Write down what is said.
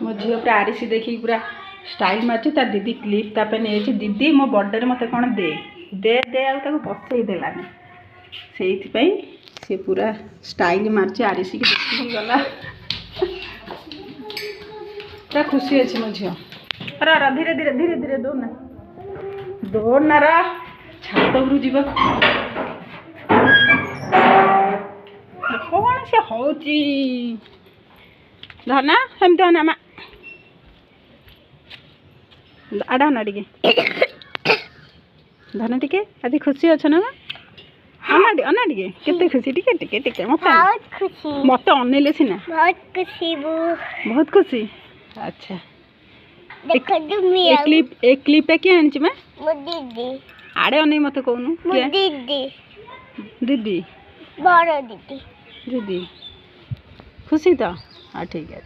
मो झील पूरा आरिसी देखिए पूरा स्टाइल मार्च ता दीदी क्लिप ताप नहीं दीदी मो बर्थडे मत कौन दे दे दे आगे बसई देलानी से सी पूरा स्टाइल मार्च आरिसी की देखिए गला पूरा खुशी अच्छी मो झील रा धीरे धीरे धीरे धीरे दौड़ना रा छात उपरू जीव कौन से हूँ धना हम तो ना आड़ा ना टे धना टे आज खुशी अच्छ ना अना अना टे केते खुशी टे टे टे मत अनेले सीना बहुत खुशी अच्छा एक क्लिप किए आनी मैं आड़े अन मत कहूनु दीदी बड़ दीदी दीदी खुशी तो हाँ ठीक है।